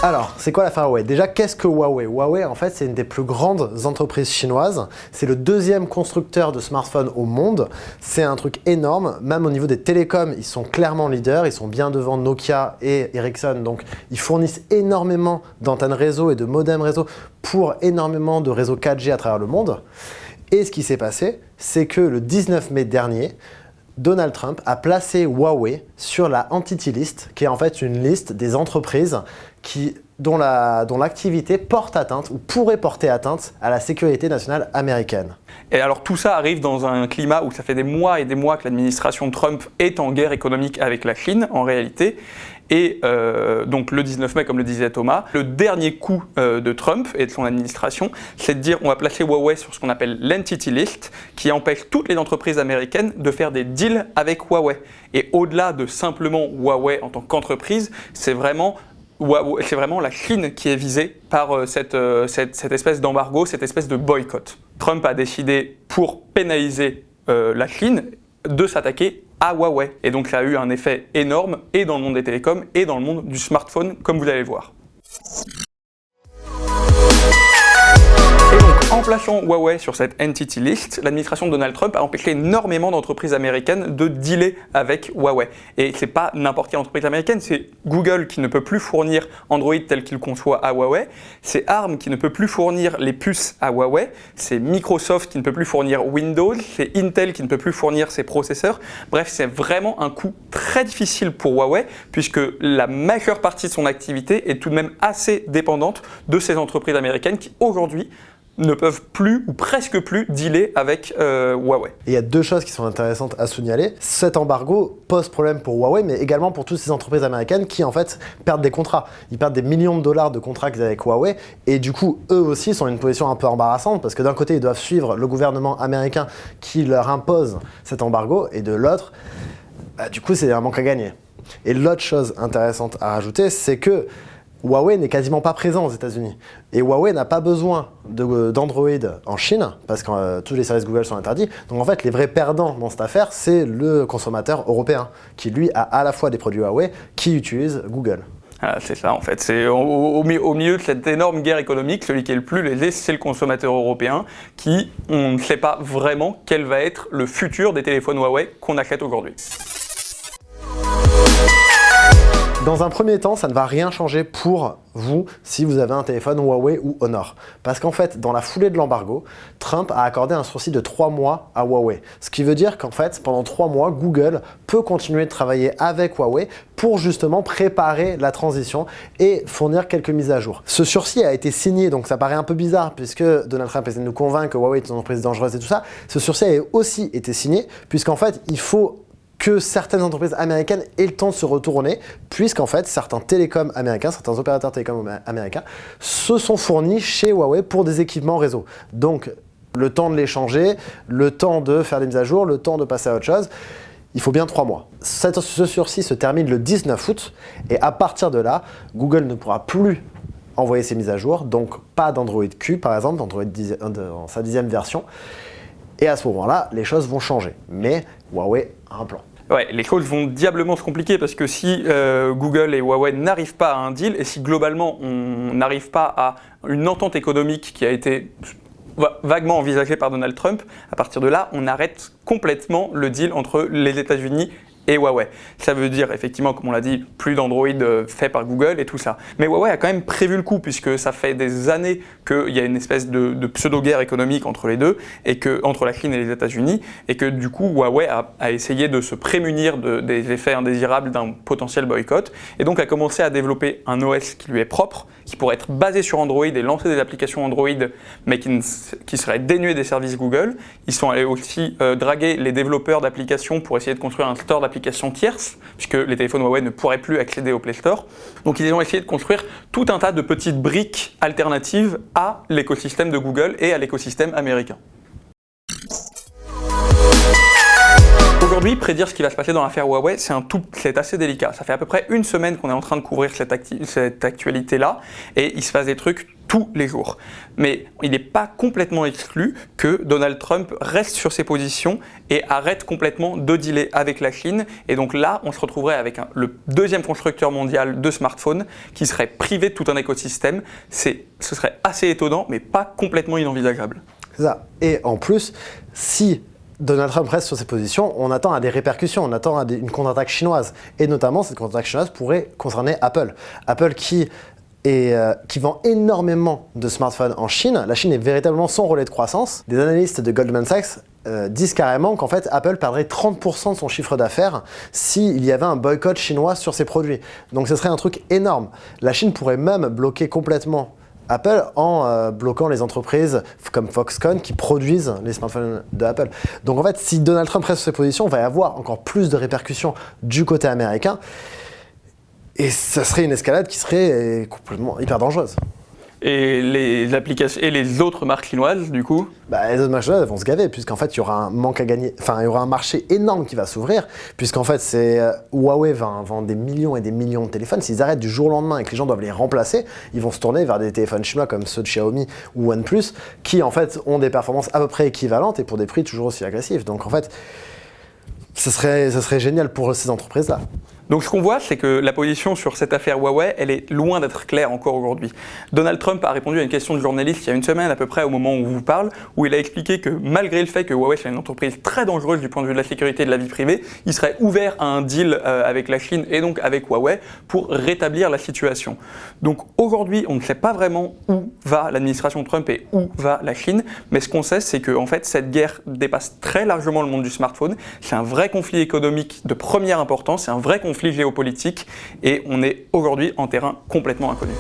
Alors, c'est quoi l'affaire Huawei? Déjà, qu'est-ce que Huawei? Huawei, en fait, c'est une des plus grandes entreprises chinoises. C'est le deuxième constructeur de smartphones au monde. C'est un truc énorme. Même au niveau des télécoms, ils sont clairement leaders. Ils sont bien devant Nokia et Ericsson. Donc, ils fournissent énormément d'antennes réseau et de modems réseau pour énormément de réseaux 4G à travers le monde. Et ce qui s'est passé, c'est que le 19 mai dernier, Donald Trump a placé Huawei sur la Entity List, qui est en fait une liste des entreprises dont l'activité porte atteinte ou pourrait porter atteinte à la sécurité nationale américaine. Et alors tout ça arrive dans un climat où ça fait des mois et des mois que l'administration Trump est en guerre économique avec la Chine en réalité. Et donc le 19 mai, comme le disait Thomas, le dernier coup de Trump et de son administration, c'est de dire on va placer Huawei sur ce qu'on appelle l'Entity List, qui empêche toutes les entreprises américaines de faire des deals avec Huawei. Et au-delà de simplement Huawei en tant qu'entreprise, c'est vraiment la Chine qui est visée par cette espèce d'embargo, cette espèce de boycott. Trump a décidé, pour pénaliser la Chine, de s'attaquer à Huawei. Et donc ça a eu un effet énorme et dans le monde des télécoms et dans le monde du smartphone, comme vous allez le voir. Et donc, en plaçant Huawei sur cette Entity List, l'administration de Donald Trump a empêché énormément d'entreprises américaines de dealer avec Huawei. Et c'est pas n'importe quelle entreprise américaine, c'est Google qui ne peut plus fournir Android tel qu'il conçoit à Huawei, c'est ARM qui ne peut plus fournir les puces à Huawei, c'est Microsoft qui ne peut plus fournir Windows, c'est Intel qui ne peut plus fournir ses processeurs. Bref, c'est vraiment un coup très difficile pour Huawei puisque la majeure partie de son activité est tout de même assez dépendante de ces entreprises américaines qui aujourd'hui ne peuvent plus ou presque plus dealer avec Huawei. Et il y a deux choses qui sont intéressantes à signaler. Cet embargo pose problème pour Huawei, mais également pour toutes ces entreprises américaines qui en fait perdent des contrats. Ils perdent des millions de dollars de contrats qu'ils avaient avec Huawei et du coup, eux aussi sont dans une position un peu embarrassante parce que d'un côté, ils doivent suivre le gouvernement américain qui leur impose cet embargo et de l'autre, du coup, c'est un manque à gagner. Et l'autre chose intéressante à rajouter, c'est que Huawei n'est quasiment pas présent aux États-Unis. Et Huawei n'a pas besoin d'Android en Chine, parce que tous les services Google sont interdits. Donc en fait, les vrais perdants dans cette affaire, c'est le consommateur européen, qui lui a à la fois des produits Huawei, qui utilise Google. Ah, c'est ça en fait, c'est au milieu de cette énorme guerre économique, celui qui est le plus lésé, c'est le consommateur européen, qui, on ne sait pas vraiment quel va être le futur des téléphones Huawei qu'on achète aujourd'hui. Dans un premier temps, ça ne va rien changer pour vous si vous avez un téléphone Huawei ou Honor. Parce qu'en fait, dans la foulée de l'embargo, Trump a accordé un sursis de 3 mois à Huawei. Ce qui veut dire qu'en fait, pendant 3 mois, Google peut continuer de travailler avec Huawei pour justement préparer la transition et fournir quelques mises à jour. Ce sursis a été signé, donc ça paraît un peu bizarre puisque Donald Trump essaie de nous convaincre que Huawei est une entreprise dangereuse et tout ça. Ce sursis a aussi été signé puisqu'en fait, il faut que certaines entreprises américaines aient le temps de se retourner, puisqu'en fait, certains télécoms américains, certains opérateurs télécoms américains se sont fournis chez Huawei pour des équipements réseau. Donc, le temps de les changer, le temps de faire des mises à jour, le temps de passer à autre chose, il faut bien 3 mois. Ce sursis se termine le 19 août, et à partir de là, Google ne pourra plus envoyer ses mises à jour, donc pas d'Android Q, par exemple, d'Android dans sa 10e version. Et à ce moment-là, les choses vont changer. Mais Huawei a un plan. Ouais, les choses vont diablement se compliquer parce que si Google et Huawei n'arrivent pas à un deal et si globalement on n'arrive pas à une entente économique qui a été vaguement envisagée par Donald Trump, à partir de là, on arrête complètement le deal entre les États-Unis et Huawei. Ça veut dire effectivement, comme on l'a dit, plus d'Android fait par Google et tout ça. Mais Huawei a quand même prévu le coup puisque ça fait des années qu'il y a une espèce de pseudo-guerre économique entre les deux, et entre la Chine et les États-Unis, et que du coup Huawei a essayé de se prémunir des effets indésirables d'un potentiel boycott, et donc a commencé à développer un OS qui lui est propre, qui pourrait être basé sur Android et lancer des applications Android, mais qui seraient dénuées des services Google. Ils sont allés aussi draguer les développeurs d'applications pour essayer de construire un store d'applications tierces, puisque les téléphones Huawei ne pourraient plus accéder au Play Store. Donc ils ont essayé de construire tout un tas de petites briques alternatives à l'écosystème de Google et à l'écosystème américain. Aujourd'hui, prédire ce qui va se passer dans l'affaire Huawei, c'est assez délicat. Ça fait à peu près une semaine qu'on est en train de couvrir cette actualité-là, et il se passe des trucs tous les jours. Mais il n'est pas complètement exclu que Donald Trump reste sur ses positions et arrête complètement de dealer avec la Chine. Et donc là, on se retrouverait avec le deuxième constructeur mondial de smartphones qui serait privé de tout un écosystème. Ce serait assez étonnant, mais pas complètement inenvisageable. C'est ça. Et en plus, si Donald Trump reste sur ses positions, on attend à des répercussions, on attend à une contre-attaque chinoise. Et notamment, cette contre-attaque chinoise pourrait concerner Apple. Apple qui vend énormément de smartphones en Chine. La Chine est véritablement son relais de croissance. Des analystes de Goldman Sachs disent carrément qu'en fait Apple perdrait 30% de son chiffre d'affaires s'il y avait un boycott chinois sur ses produits. Donc ce serait un truc énorme. La Chine pourrait même bloquer complètement Apple en bloquant les entreprises comme Foxconn qui produisent les smartphones de Apple. Donc en fait, si Donald Trump reste sur ses positions, on va y avoir encore plus de répercussions du côté américain. Et ça serait une escalade qui serait complètement hyper dangereuse. Et les applications et les autres marques chinoises, du coup? Les autres marques chinoises vont se gaver, puisqu'en fait, il y aura un manque à gagner. Enfin, il y aura un marché énorme qui va s'ouvrir, puisqu'en fait, Huawei va vendre des millions et des millions de téléphones. S'ils arrêtent du jour au lendemain et que les gens doivent les remplacer, ils vont se tourner vers des téléphones chinois comme ceux de Xiaomi ou OnePlus, qui en fait ont des performances à peu près équivalentes et pour des prix toujours aussi agressifs. Donc en fait, ça serait génial pour ces entreprises-là. Donc ce qu'on voit, c'est que la position sur cette affaire Huawei, elle est loin d'être claire encore aujourd'hui. Donald Trump a répondu à une question de journaliste il y a une semaine à peu près au moment où on vous parle, où il a expliqué que malgré le fait que Huawei soit une entreprise très dangereuse du point de vue de la sécurité et de la vie privée, il serait ouvert à un deal avec la Chine et donc avec Huawei pour rétablir la situation. Donc aujourd'hui, on ne sait pas vraiment où va l'administration Trump et où va la Chine, mais ce qu'on sait, c'est que en fait, cette guerre dépasse très largement le monde du smartphone. C'est un vrai conflit économique de première importance, c'est un vrai conflit géopolitique et on est aujourd'hui en terrain complètement inconnu.